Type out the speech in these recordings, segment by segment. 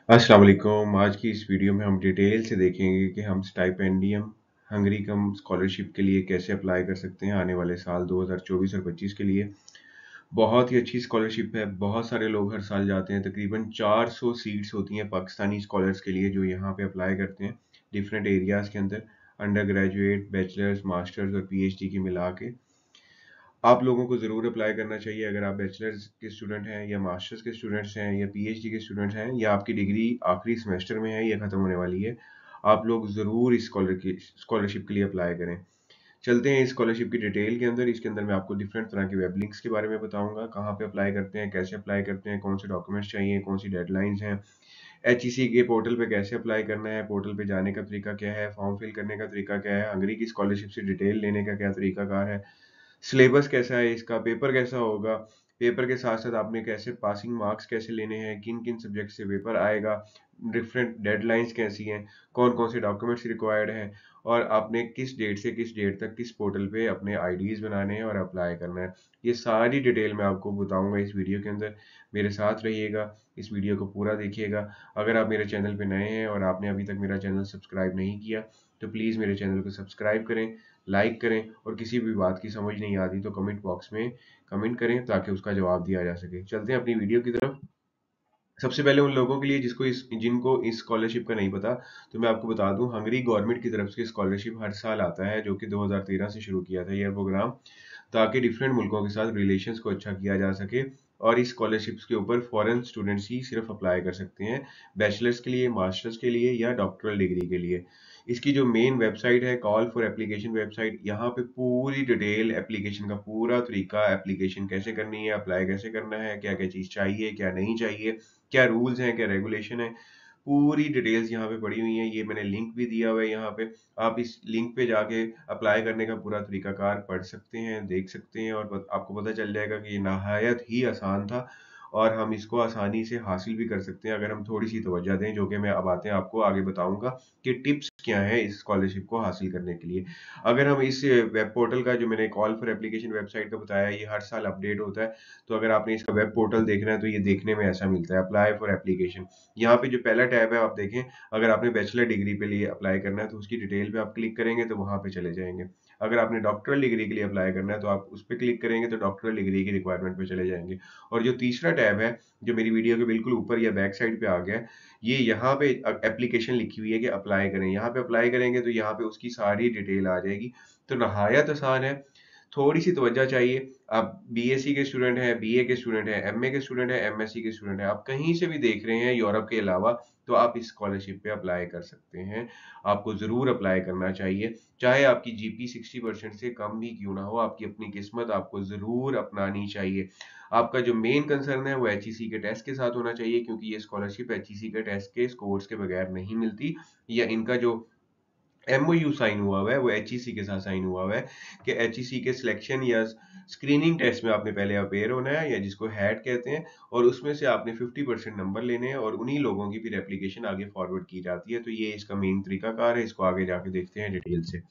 अस्सलाम वालेकुम। आज की इस वीडियो में हम डिटेल से देखेंगे कि हम स्टाइपेंडियम हंगरी कम स्कॉलरशिप के लिए कैसे अप्लाई कर सकते हैं आने वाले साल 2024 और 25 के लिए। बहुत ही अच्छी स्कॉलरशिप है, बहुत सारे लोग हर साल जाते हैं। तकरीबन 400 सीट्स होती हैं पाकिस्तानी स्कॉलर्स के लिए जो यहाँ पे अप्लाई करते हैं डिफरेंट एरियाज़ के अंदर, अंडर ग्रेजुएट, बैचलर्स, मास्टर्स और पीएचडी की मिला के। आप लोगों को ज़रूर अप्लाई करना चाहिए अगर आप बैचलर्स के स्टूडेंट हैं या मास्टर्स के स्टूडेंट्स हैं या पीएचडी के स्टूडेंट्स हैं या आपकी डिग्री आखिरी सेमेस्टर में है या ख़त्म होने वाली है। आप लोग ज़रूर इस स्कॉलरशिप के लिए अप्लाई करें। चलते हैं इस स्कॉलरशिप की डिटेल के अंदर। इसके अंदर मैं आपको डिफरेंट तरह के वेब लिंक्स के बारे में बताऊंगा, कहाँ पे अप्लाई करते हैं, कैसे अप्लाई करते हैं, कौन से डॉक्यूमेंट्स चाहिए, कौन सी डेडलाइंस हैं, एचईसी के पोर्टल पे कैसे अप्लाई करना है, पोर्टल पे जाने का तरीका क्या है, फॉर्म फिल करने का तरीका क्या है, हंगरी की स्कॉलरशिप से डिटेल लेने का क्या तरीकाकार है, सिलेबस कैसा है इसका, पेपर कैसा होगा, पेपर के साथ-साथ आपने कैसे पासिंग मार्क्स कैसे लेने हैं, किन-किन सब्जेक्ट से पेपर आएगा, डिफरेंट डेडलाइन्स कैसी हैं, कौन-कौन से डॉक्यूमेंट्स रिक्वायर्ड हैं और आपने किस डेट से किस डेट तक किस पोर्टल पे अपने आईडीज़ बनाने हैं और अप्लाई करना है। ये सारी डिटेल मैं आपको बताऊँगा इस वीडियो के अंदर। मेरे साथ रहिएगा, इस वीडियो को पूरा देखिएगा। अगर आप मेरे चैनल पे नए हैं और आपने अभी तक मेरा चैनल सब्सक्राइब नहीं किया, तो प्लीज़ मेरे चैनल को सब्सक्राइब करें, लाइक करें और किसी भी बात की समझ नहीं आती तो कमेंट बॉक्स में कमेंट करें ताकि उसका जवाब दिया जा सके। चलते हैं अपनी वीडियो की तरफ। सबसे पहले उन लोगों के लिए जिनको इस स्कॉलरशिप का नहीं पता, तो मैं आपको बता दूं हंगरी गवर्नमेंट की तरफ से स्कॉलरशिप हर साल आता है जो कि 2013 से शुरू किया था यह प्रोग्राम, ताकि डिफरेंट मुल्कों के साथ रिलेशंस को अच्छा किया जा सके। और इस स्कॉलरशिप्स के ऊपर फॉरेन स्टूडेंट्स ही सिर्फ अप्लाई कर सकते हैं, बैचलर्स के लिए, मास्टर्स के लिए या डॉक्टरल डिग्री के लिए। इसकी जो मेन वेबसाइट है, कॉल फॉर एप्लीकेशन वेबसाइट, यहाँ पे पूरी डिटेल एप्लीकेशन का पूरा तरीका, एप्लीकेशन कैसे करनी है, अप्लाई कैसे करना है, क्या-क्या चीज़ चाहिए, क्या नहीं चाहिए, क्या रूल्स हैं, क्या रेगुलेशन है, पूरी डिटेल्स यहाँ पे पड़ी हुई हैं। ये मैंने लिंक भी दिया हुआ है यहाँ पे। आप इस लिंक पे जाके अप्लाई करने का पूरा तरीकाकार पढ़ सकते हैं, देख सकते हैं और आपको पता चल जाएगा कि ये नहायत ही आसान था और हम इसको आसानी से हासिल भी कर सकते हैं अगर हम थोड़ी-सी तवज्जो दें, जो कि मैं अब आते हैं आपको आगे बताऊँगा कि टिप्स क्या हैं इस स्कॉलरशिप को हासिल करने के लिए। अगर हम इस वेब पोर्टल का, जो मैंने कॉल फॉर एप्लीकेशन वेबसाइट का बताया, ये हर साल अपडेट होता है। तो अगर आपने इसका वेब पोर्टल देखना है तो ये देखने में ऐसा मिलता है, अप्लाई फॉर एप्लीकेशन। यहाँ पे जो पहला टैब है आप देखें, अगर आपने बैचलर डिग्री के लिए अप्लाई करना है तो उसकी डिटेल पे आप क्लिक करेंगे तो वहाँ पे चले जाएँगे। अगर आपने डॉक्टरल डिग्री के लिए अप्लाई करना है तो आप उस पे क्लिक करेंगे तो डॉक्टरल डिग्री की रिक्वायरमेंट पे चले जाएँगे। और जो तीसरा टैब है, जो मेरी वीडियो के बिल्कुल ऊपर या बैक साइड पे आ गया है, ये यहाँ पे एप्लीकेशन लिखी हुई है कि अप्लाई करें। यहाँ पे अप्लाई करेंगे तो यहाँ पे उसकी सारी डिटेल आ जाएगी। तो नहायत आसान है, थोड़ी-सी तवज्जो चाहिए। आप बीएससी के स्टूडेंट हैं, बीए के स्टूडेंट हैं, एमए के स्टूडेंट हैं, एमएससी के स्टूडेंट हैं, आप कहीं से भी देख रहे हैं यूरोप के अलावा, तो आप इस स्कॉलरशिप पे अप्लाई कर सकते हैं। आपको ज़रूर अप्लाई करना चाहिए। चाहे आपकी जीपी 60% से कम ही क्यों ना हो, आपकी अपनी किस्मत आपको ज़रूर अपनानी चाहिए। आपका जो मेन कंसर्न है वो एचईसी के टेस्ट के साथ होना चाहिए, क्योंकि ये स्कॉलरशिप एचईसी के टेस्ट के स्कोर्स के बगैर नहीं मिलती, या इनका जो एमओयू साइन हुआ हुआ है वो एचईसी के साथ साइन हुआ हुआ है कि एचईसी के सिलेक्शन या स्क्रीनिंग टेस्ट में आपने पहले अपेयर होना है, या जिसको हैट कहते हैं, और उसमें से आपने 50% नंबर लेने हैं और उन्हीं लोगों की फिर एप्लीकेशन आगे फॉरवर्ड की जाती है। तो ये इसका मेन तरीकाकार है, इसको आगे जाके देखते हैं डिटेल से।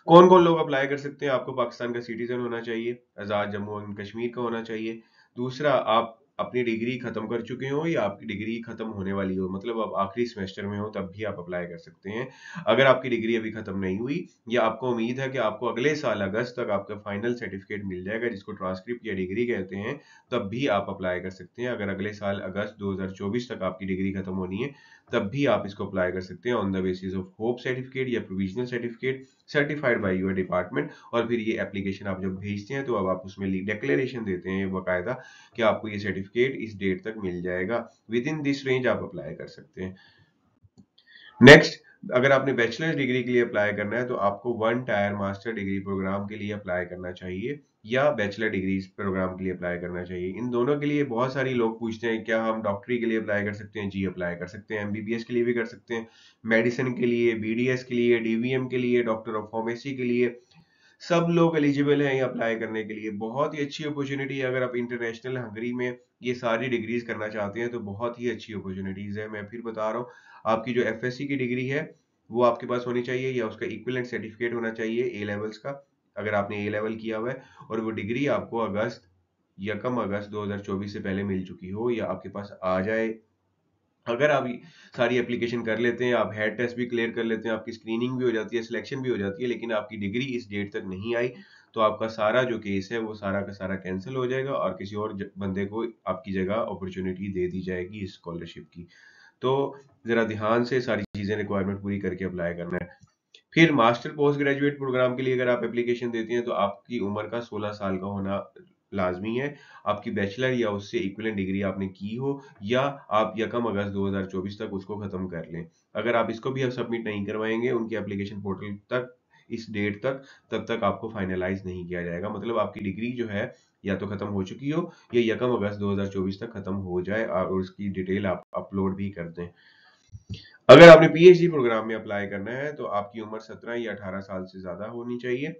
कौन-कौन लोग अप्लाई कर सकते हैं? आपको पाकिस्तान का सिटीज़न होना चाहिए, आज़ाद जम्मू एंड कश्मीर का होना चाहिए। दूसरा, आप अपनी डिग्री खत्म कर चुके हो या आपकी डिग्री खत्म होने वाली हो, मतलब आप आखिरी सेमेस्टर में हो, तब भी आप अप्लाई कर सकते हैं। अगर आपकी डिग्री अभी खत्म नहीं हुई या आपको उम्मीद है कि आपको अगले साल अगस्त तक आपका फाइनल सर्टिफिकेट मिल जाएगा, जिसको ट्रांसक्रिप्ट या डिग्री कहते हैं, तब भी आप अप्लाई कर सकते हैं। अगर अगले साल अगस्त 2024 तक आपकी डिग्री खत्म होनी है, तब भी आप इसको अप्लाई कर सकते हैं on the basis of hope certificate या provisional certificate certified by your department. और फिर ये एप्लीकेशन आप जब भेजते हैं तो अब आप उसमें डिक्लेरेशन देते हैं बाकायदा कि आपको ये सर्टिफिकेट इस डेट तक मिल जाएगा। विद इन दिस रेंज आप अप्लाई कर सकते हैं। नेक्स्ट, अगर आपने बैचलर डिग्री के लिए अप्लाई करना है तो आपको one tier master degree program के लिए अप्लाई करना चाहिए या बैचलर डिग्री प्रोग्राम के लिए अप्लाई करना चाहिए। इन दोनों के लिए बहुत सारी लोग पूछते हैं, क्या हम डॉक्टरी के लिए अप्लाई कर सकते हैं? जी, अप्लाई कर सकते हैं। एमबीबीएस के लिए भी कर सकते हैं, मेडिसिन के लिए, बीडीएस के लिए, डीवीएम के लिए, डॉक्टर ऑफ फार्मेसी के लिए, सब लोग एलिजिबल हैं ये अप्लाई करने के लिए। बहुत ही अच्छी अपॉर्चुनिटी है। अगर आप इंटरनेशनल हंगरी में ये सारी डिग्रीज करना चाहते हैं तो बहुत ही अच्छी अपॉर्चुनिटीज है। मैं फिर बता रहा हूँ, आपकी जो एफएससी की डिग्री है वो आपके पास होनी चाहिए या उसका इक्विवेलेंट सर्टिफिकेट होना चाहिए ए लेवल्स का, अगर आपने ए लेवल किया हुआ है, और वो डिग्री आपको अगस्त या कम अगस्त 2024 से पहले मिल चुकी हो या आपके पास आ जाए अगर आप सारी एप्लीकेशन कर लेते हैं, आप हेड टेस्ट भी क्लियर कर लेते हैं, आपकी स्क्रीनिंग भी हो जाती है, सिलेक्शन भी हो जाती है, लेकिन आपकी डिग्री इस डेट तक नहीं आई, तो आपका सारा जो केस है वो सारा का सारा कैंसिल हो जाएगा और किसी और बंदे को आपकी जगह अपॉर्चुनिटी दे दी जाएगी इस स्कॉलरशिप की। तो जरा ध्यान से सारी चीजें रिक्वायरमेंट पूरी करके अप्लाई करना है। फिर मास्टर पोस्ट ग्रेजुएट प्रोग्राम के लिए अगर आप एप्लीकेशन देते हैं तो आपकी उम्र का 16 साल का होना लाजमी है। आपकी बैचलर या उससे इक्विवेलेंट डिग्री आपने की हो या आप यकम अगस्त 2024 तक उसको खत्म कर लें। अगर आप इसको भी अब सबमिट नहीं करवाएंगे उनके एप्लीकेशन पोर्टल तक इस डेट तक, तब तक आपको फाइनलाइज नहीं किया जाएगा। मतलब आपकी डिग्री जो है या तो खत्म हो चुकी हो या यकम अगस्त 2024 तक खत्म हो जाए और उसकी डिटेल आप अपलोड भी कर दें। अगर आपने पीएचडी प्रोग्राम में अप्लाई करना है तो आपकी उम्र 17 या 18 साल से ज्यादा होनी चाहिए।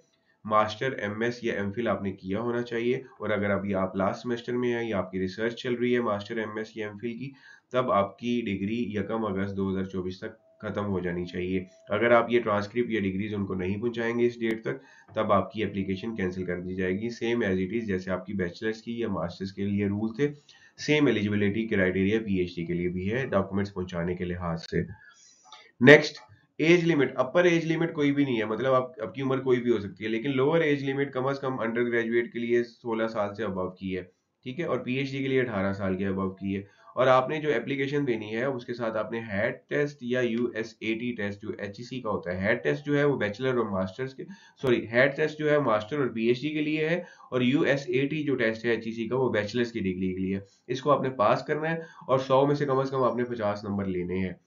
मास्टर, एमएस या एमफिल आपने किया होना चाहिए और अगर अभी आप लास्ट सेमेस्टर में हैं या आपकी रिसर्च चल रही है मास्टर, एमएस या एमफिल की, तब आपकी डिग्री यकम अगस्त 2024 तक खत्म हो जानी चाहिए। अगर आप ये ट्रांसक्रिप्ट या डिग्रीज उनको नहीं पहुंचाएंगे इस डेट तक, तब आपकी एप्लीकेशन कैंसिल कर दी जाएगी। सेम एज इट इज जैसे आपकी बैचलर्स की या मास्टर्स के लिए रूल थे, सेम एलिजिबिलिटी क्राइटेरिया पीएचडी के लिए भी है डॉक्यूमेंट्स पहुंचाने के लिहाज से। Next, age limit. अपर एज लिमिट कोई भी नहीं है, मतलब आप आपकी उम्र कोई भी हो सकती है, लेकिन लोअर एज लिमिट कम से कम अंडर ग्रेजुएट के लिए 16 साल से अबव की है। ठीक है, और पीएचडी के लिए 18 साल के अबव की है। और आपने जो एप्लीकेशन देनी है उसके साथ आपने हेड टेस्ट या यूएसएटी टेस्ट जो एचईसी का होता है, हेड टेस्ट जो है वो बैचलर और मास्टर्स के, सॉरी हेड टेस्ट जो है मास्टर और पीएचडी के लिए है, और यूएसएटी जो टेस्ट है एचईसी का वो बैचलर्स की डिग्री के लिए है। इसको आपने पास करना है और 100 में से कम आपने 50 नंबर लेने हैं।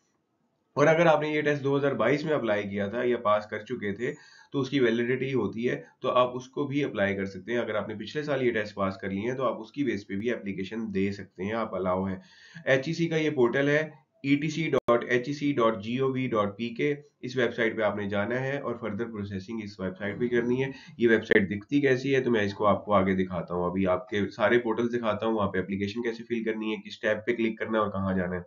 और अगर आपने ये टेस्ट 2022 में अप्लाई किया था या पास कर चुके थे तो उसकी वैलिडिटी होती है, तो आप उसको भी अप्लाई कर सकते हैं। अगर आपने पिछले साल ये टेस्ट पास कर लिए हैं तो आप उसकी बेस पे भी एप्लीकेशन दे सकते हैं, आप अलाउ है। एचईसी का ये पोर्टल है etc.hec.gov.pk। इस वेबसाइट पे आपने जाना है और फर्दर प्रोसेसिंग इस वेबसाइट पे करनी है। ये वेबसाइट दिखती कैसी है तो मैं इसको आपको आगे दिखाता हूँ। अभी आपके सारे पोर्टल्स दिखाता हूँ, वहाँ पे एप्लीकेशन कैसे फिल करनी है, किस टैब पे क्लिक करना है और कहाँ जाना है।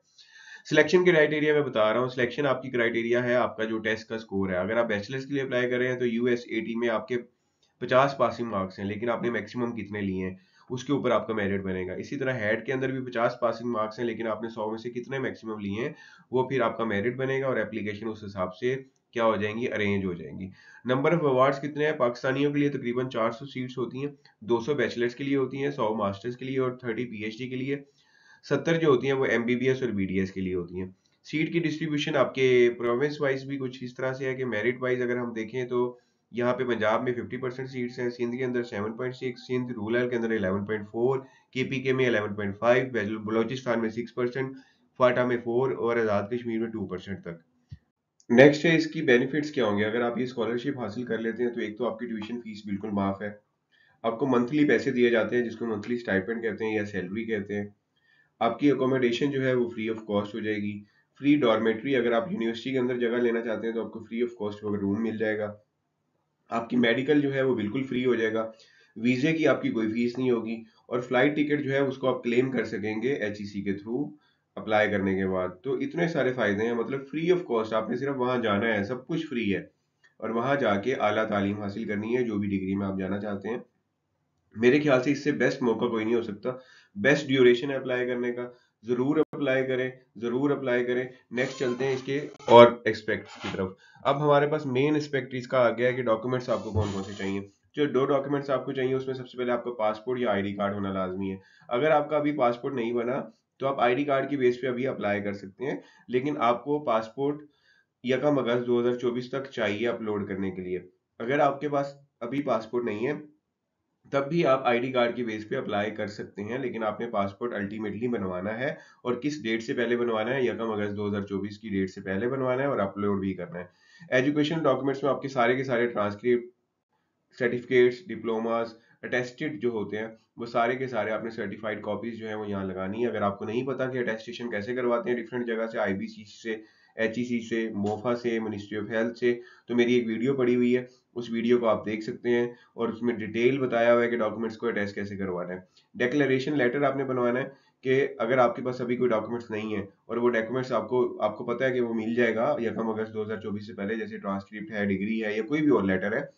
सिलेक्शन क्राइटेरिया मैं बता रहा हूँ। सिलेक्शन आपकी क्राइटेरिया है आपका जो टेस्ट का स्कोर है। अगर आप बैचलर्स के लिए अप्लाई कर रहे हैं तो यूएसएटी में आपके 50 पासिंग मार्क्स हैं, लेकिन आपने मैक्सिमम कितने लिए हैं उसके ऊपर आपका मेरिट बनेगा। इसी तरह हेड के अंदर भी 50 पासिंग मार्क्स हैं, लेकिन आपने 100 में से कितने मैक्सिमम लिए हैं वो फिर आपका मेरिट बनेगा और एप्लीकेशन उस हिसाब से क्या हो जाएंगी, अरेंज हो जाएंगी। नंबर ऑफ अवार्ड्स कितने हैं? पाकिस्तानियों के लिए तकरीबन 400 सीट्स होती हैं, 200 बैचलर्स के लिए होती हैं, 100 मास्टर्स के लिए और 30 पीएचडी के लिए। 70 जो होती हैं वो एमबीबीएस और बीडीएस के लिए होती हैं। सीट की डिस्ट्रीब्यूशन आपके प्रोविंस वाइज भी कुछ इस तरह से है कि मेरिट वाइज अगर हम देखें तो यहाँ पे पंजाब में 50% सीट्स हैं, सिंध के अंदर 7.6, सिंध रूरल के अंदर 11.4, केपीके में 11.5, बलोचिस्तान में 6%, फाटा में 4 और आजाद कश्मीर में 2% तक। नेक्स्ट है इसकी बेनिफिट्स क्या होंगे अगर आप ये स्कॉलरशिप हासिल कर लेते हैं। तो एक तो आपकी ट्यूशन फीस बिल्कुल माफ है, आपको मंथली पैसे दिए जाते हैं जिसको मंथली स्टाइपेंड कहते हैं या सैलरी कहते हैं। आपकी अकोमोडेशन जो है वो फ्री ऑफ कॉस्ट हो जाएगी। फ्री डॉर्मेट्री, अगर आप यूनिवर्सिटी के अंदर जगह लेना चाहते हैं तो आपको फ्री ऑफ कॉस्ट रूम मिल जाएगा। आपकी मेडिकल जो है वो बिल्कुल फ्री हो जाएगा। वीजे की आपकी कोई फीस नहीं होगी और फ्लाइट टिकट जो है उसको आप क्लेम कर सकेंगे एचईसी के थ्रू अप्लाई करने के बाद। तो इतने सारे फायदे हैं, मतलब फ्री ऑफ कॉस्ट, आपने सिर्फ वहां जाना है, सब कुछ फ्री है और वहां जाके आला तालीम हासिल करनी है जो भी डिग्री में आप जाना चाहते हैं। मेरे ख्याल से इससे बेस्ट मौका कोई नहीं हो सकता। बेस्ट ड्यूरेशन है अप्लाई करने का, जरूर अप्लाई करें, जरूर अप्लाई करें। नेक्स्ट चलते हैं इसके और एस्पेक्ट्स की तरफ। अब हमारे पास मेन एस्पेक्ट इसका आ गया है कि डॉक्यूमेंट्स आपको कौन कौन से चाहिए। जो 2 डॉक्यूमेंट्स आपको चाहिए उसमें सबसे पहले आपका पासपोर्ट या आईडी कार्ड होना लाजमी है। अगर आपका अभी पासपोर्ट नहीं बना तो आप आईडी कार्ड की बेस पे अभी अप्लाई कर सकते हैं, लेकिन आपको पासपोर्ट यकम अगस्त 2024 तक चाहिए अपलोड करने के लिए। अगर आपके पास अभी पासपोर्ट नहीं है तब भी आप आईडी कार्ड की बेस पे अप्लाई कर सकते हैं, लेकिन आपने पासपोर्ट अल्टीमेटली बनवाना है। और किस डेट से पहले बनवाना है? यकम अगस्त 2024 की डेट से पहले बनवाना है और अपलोड भी करना है। एजुकेशन डॉक्यूमेंट्स में आपके सारे के सारे ट्रांसक्रिप्ट, सर्टिफिकेट्स, डिप्लोमास, अटेस्टेड जो होते हैं वो सारे के सारे आपने सर्टिफाइड कॉपीज जो है वो यहाँ लगानी है। अगर आपको नहीं पता कि अटेस्टेशन कैसे करवाते हैं डिफरेंट जगह से, आईबीसी से, एचईसी से, मोफा से, मिनिस्ट्री ऑफ हेल्थ से, तो मेरी एक वीडियो पड़ी हुई है, उस वीडियो को आप देख सकते हैं और उसमें डिटेल बताया हुआ है कि डॉक्यूमेंट्स को अटैच कैसे करवाना है। डिक्लेरेशन लेटर आपने बनवाना है कि अगर आपके पास अभी कोई डॉक्यूमेंट्स नहीं है और वो डॉक्यूमेंट्स आपको आपको पता है कि वो मिल जाएगा यकम अगस्त 2024 से पहले, जैसे ट्रांसक्रिप्ट है, डिग्री है या कोई भी और लेटर है,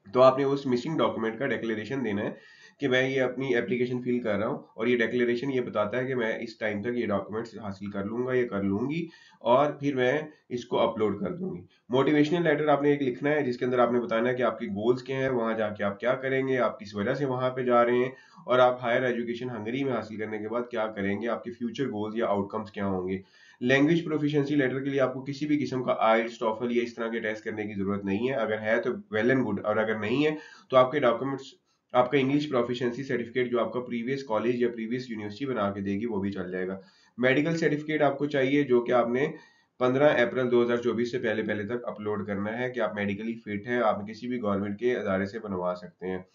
तो आपने उस मिसिंग डॉक्यूमेंट का डिक्लेरेशन देना है कि मैं ये अपनी एप्लीकेशन फिल कर रहा हूँ, और ये डिक्लेरेशन ये बताता है कि मैं इस टाइम तक ये डॉक्यूमेंट्स हासिल कर लूँगा, ये कर लूँगी, और फिर मैं इसको अपलोड कर दूँगी। मोटिवेशनल लेटर आपने एक लिखना है जिसके अंदर आपने बताना है कि आपके गोल्स क्या हैं, वहाँ जाके आप क्या करेंगे, आप किस वजह से वहाँ पे जा रहे हैं, और आप हायर एजुकेशन हंगरी में हासिल करने के बाद क्या करेंगे, आपके फ्यूचर गोल्स या आउटकम्स क्या होंगे। लैंग्वेज प्रोफिशिएंसी लेटर के लिए आपको किसी भी किस्म का आइल्स, टॉफल या इस तरह के टेस्ट करने की ज़रूरत नहीं है। अगर है तो वेल एंड गुड, और अगर नहीं है तो आपके डॉक्यूमेंट्स, आपका इंग्लिश प्रोफिशिएंसी सर्टिफिकेट जो आपका प्रीवियस कॉलेज या प्रीवियस यूनिवर्सिटी बना के देगी वो भी चल जाएगा। मेडिकल सर्टिफिकेट आपको चाहिए जो कि आपने 15 अप्रैल 2024 से पहले पहले तक अपलोड करना है कि आप मेडिकली फिट हैं, आप किसी भी गवर्नमेंट के अदारे से बनवा सकते हैं।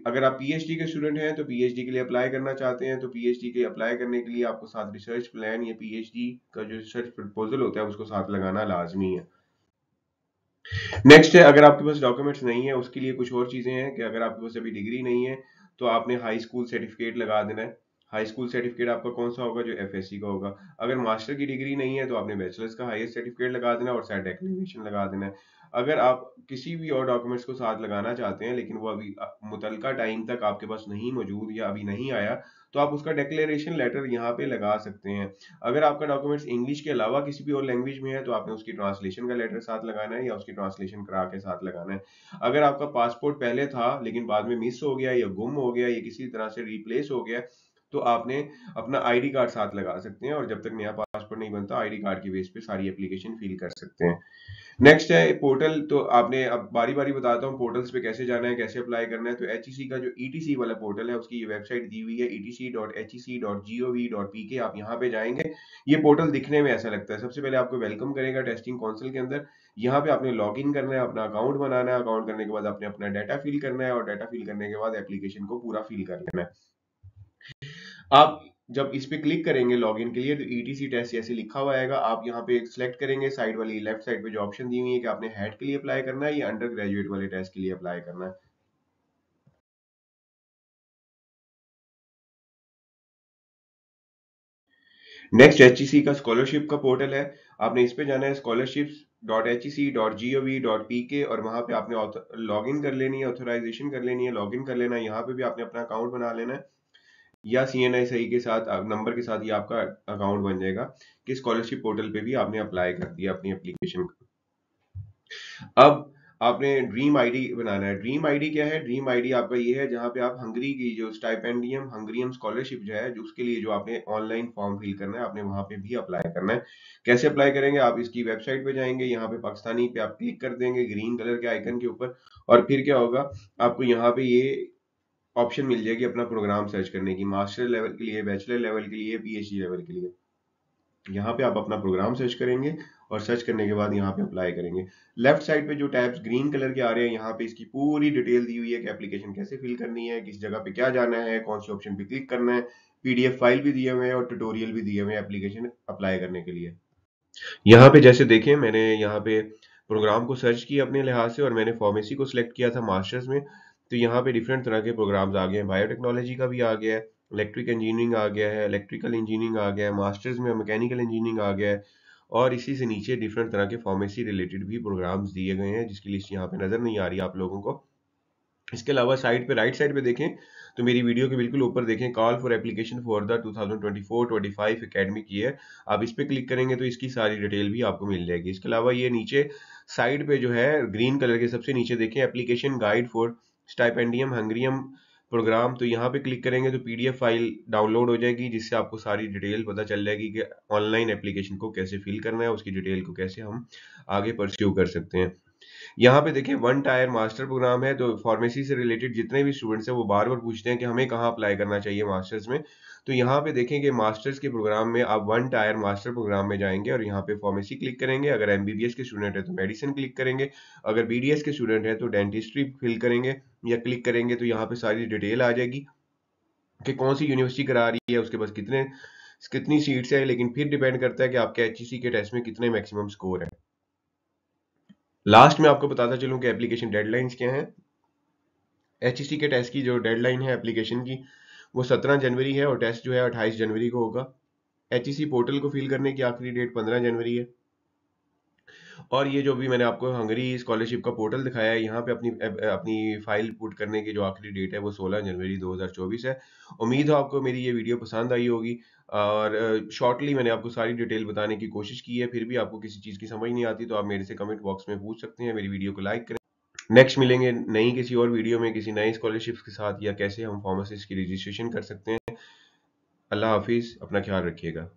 अगर आप पीएचडी के स्टूडेंट हैं तो पीएचडी के लिए अप्लाई करना चाहते हैं तो पीएचडी के अप्लाई करने के लिए आपको साथ रिसर्च प्लान या पीएचडी का जो रिसर्च प्रपोजल होता है उसको साथ लगाना लाजमी है। नेक्स्ट है, अगर आपके पास डॉक्यूमेंट्स नहीं है उसके लिए कुछ और चीजें हैं कि अगर आपके पास अभी डिग्री नहीं है तो आपने हाई स्कूल सर्टिफिकेट लगा देना है। हाई स्कूल सर्टिफिकेट आपका कौन सा होगा, जो एफएससी का होगा। अगर मास्टर की डिग्री नहीं है तो आपने बैचलर्स का हाईएस्ट सर्टिफिकेट लगा देना और साइड डिक्लेरेशन लगा देना है। अगर आप किसी भी और डॉक्यूमेंट्स को साथ लगाना चाहते हैं लेकिन वो अभी मुतलका टाइम तक आपके पास नहीं मौजूद या अभी नहीं आया, तो आप उसका डिक्लेरेशन लेटर यहाँ पे लगा सकते हैं। अगर आपका डॉक्यूमेंट्स इंग्लिश के अलावा किसी भी और लैंग्वेज में है तो आपने उसकी ट्रांसलेशन का लेटर साथ लगाना है या उसकी ट्रांसलेशन करा के साथ लगाना है। अगर आपका पासपोर्ट पहले था लेकिन बाद में मिस हो गया या गुम हो गया या किसी तरह से रिप्लेस हो गया, तो आपने अपना आईडी कार्ड साथ लगा सकते हैं, और जब तक नया पासपोर्ट नहीं बनता आईडी कार्ड की बेस पे सारी एप्लीकेशन फिल कर सकते हैं। नेक्स्ट है पोर्टल, तो आपने अब बारी बारी बताता हूँ पोर्टल्स पे कैसे जाना है, कैसे अप्लाई करना है। तो एचईसी का जो ईटीसी वाला पोर्टल है उसकी वेबसाइट दी हुई है etc.hec.gov.pk, आप यहाँ पे जाएंगे। ये पोर्टल दिखने में ऐसा लगता है। सबसे पहले आपको वेलकम करेगा टेस्टिंग काउंसिल के अंदर। यहाँ पे आपने लॉग इन करना है, अपना अकाउंट बनाना है, अकाउंट करने के बाद आपने अपना डाटा फिल करना है और डाटा फिल करने के बाद एप्लीकेशन को पूरा फिल कर लेना है। आप जब इस पे क्लिक करेंगे लॉगिन के लिए तो ईटीसी टेस्ट जैसे लिखा हुआ आएगा। आप यहाँ पे सिलेक्ट करेंगे साइड वाली लेफ्ट साइड पे जो ऑप्शन दी हुई है कि आपने हेड के लिए अप्लाई करना है या अंडर ग्रेजुएट वाले टेस्ट के लिए अप्लाई करना है। नेक्स्ट एचईसी का स्कॉलरशिप का पोर्टल है। आपने इस पे जाना है scholarships.hec.gov.pk, और वहां पे आपने लॉग इन कर लेनी है, ऑथराइजेशन कर लेनी है, लॉग इन कर लेना है। यहाँ पे भी आपने अपना अकाउंट बना लेना है या सीएनआई के साथ नंबर के साथ ही आपका अकाउंट बन जाएगा कि स्कॉलरशिप पोर्टल पे भी आपने अप्लाई कर दिया अपनी एप्लीकेशन। अब आपने ड्रीम आईडी बनाना है। ड्रीम आईडी क्या है, ड्रीम आईडी आपका ये है जहाँ पे आप हंगरी की जो स्टाइपेंडियम हंगरियम स्कॉलरशिप जो है, जो उसके लिए जो आपने ऑनलाइन फॉर्म फिल करना है, आपने वहां पे भी अप्लाई करना है। कैसे अप्लाई करेंगे, आप इसकी वेबसाइट पे जाएंगे, यहाँ पे पाकिस्तानी पे आप क्लिक कर देंगे ग्रीन कलर के आइकन के ऊपर, और फिर क्या होगा, आपको यहाँ पे ये ऑप्शन मिल जाएगी अपना प्रोग्राम सर्च करने की, मास्टर लेवल के लिए, बैचलर लेवल के लिए, पीएचडी लेवल के लिए। यहाँ पे आप अपना प्रोग्राम सर्च करेंगे और सर्च करने के बाद यहाँ पे अप्लाई करेंगे। लेफ्ट साइड पे जो टैब्स ग्रीन कलर के आ रहे हैं, यहाँ पे इसकी पूरी डिटेल दी हुई है कि एप्लीकेशन कैसे फिल करनी है, किस जगह पे क्या जाना है, कौन सी ऑप्शन पे क्लिक करना है। पीडीएफ फाइल भी दिए हुए हैं और ट्यूटोरियल भी दिए हुए हैं एप्लीकेशन अप्लाई करने के लिए। यहाँ पे जैसे देखें, मैंने यहाँ पे प्रोग्राम को सर्च किया अपने लिहाज से और मैंने फार्मेसी को सिलेक्ट किया था मास्टर्स में। तो यहाँ पे डिफरेंट तरह के प्रोग्राम्स आ गए हैं, बायोटेक्नोलॉजी का भी आ गया है, इलेक्ट्रिक इंजीनियरिंग आ गया है, इलेक्ट्रिकल इंजीनियरिंग आ गया है, मास्टर्स में मैकेनिकल इंजीनियरिंग आ गया है, और इसी से नीचे डिफरेंट तरह के फार्मेसी रिलेटेड भी प्रोग्राम्स दिए गए हैं जिसकी लिस्ट यहाँ पे नजर नहीं आ रही आप लोगों को। इसके अलावा साइड पे राइट साइड पे देखें तो मेरी वीडियो के बिल्कुल ऊपर देखें, call for application for the 2024-25 academic year. आप इस पे क्लिक करेंगे तो इसकी सारी डिटेल भी आपको मिल जाएगी। इसके अलावा ये नीचे साइड पे जो है ग्रीन कलर के सबसे नीचे देखें application guide for Stipendium Hungaricum program, तो यहाँ पे क्लिक करेंगे तो पीडीएफ फाइल डाउनलोड हो जाएगी जिससे आपको सारी डिटेल पता चल जाएगी कि ऑनलाइन एप्लीकेशन को कैसे फिल करना है, उसकी डिटेल को कैसे हम आगे परस्यू कर सकते हैं। यहाँ पे देखिए वन टायर मास्टर प्रोग्राम है, तो फार्मेसी से रिलेटेड जितने भी स्टूडेंट्स हैं वो बार बार पूछते हैं कि हमें कहाँ अप्लाई करना चाहिए मास्टर्स में। तो यहाँ पे देखें कि मास्टर्स के प्रोग्राम में आप वन टायर मास्टर प्रोग्राम में जाएंगे और यहाँ पे फार्मेसी क्लिक करेंगे। अगर एमबीबीएस के स्टूडेंट है तो मेडिसिन क्लिक करेंगे, अगर बीडीएस के स्टूडेंट है तो डेंटिस्ट्री फिल करेंगे या क्लिक करेंगे, तो यहाँ पे सारी डिटेल आ जाएगी कि कौन सी यूनिवर्सिटी करा रही है, उसके पास कितनी सीट्स है। लेकिन फिर डिपेंड करता है कि आपके एचईसी के टेस्ट में कितने मैक्सिमम स्कोर है। लास्ट में आपको बताता चलूं कि एप्लीकेशन डेडलाइंस क्या हैं। एचईसी के टेस्ट की जो डेडलाइन है एप्लीकेशन की वो 17 जनवरी है और टेस्ट जो है 28 जनवरी को होगा। एचईसी पोर्टल को फिल करने की आखिरी डेट 15 जनवरी है। और ये जो भी मैंने आपको हंगरी स्कॉलरशिप का पोर्टल दिखाया है, यहाँ पे अपनी अपनी फाइल पुट करने की जो आखिरी डेट है वो 16 जनवरी 2024 है। उम्मीद है आपको मेरी ये वीडियो पसंद आई होगी, और शॉर्टली मैंने आपको सारी डिटेल बताने की कोशिश की है। फिर भी आपको किसी चीज़ की समझ नहीं आती तो आप मेरे से कमेंट बॉक्स में पूछ सकते हैं। मेरी वीडियो को लाइक करें। नेक्स्ट मिलेंगे नई किसी और वीडियो में किसी नई स्कॉलरशिप्स के साथ, या कैसे हम फार्मासिस्ट की रजिस्ट्रेशन कर सकते हैं। अल्लाह हाफिज़, अपना ख्याल रखिएगा।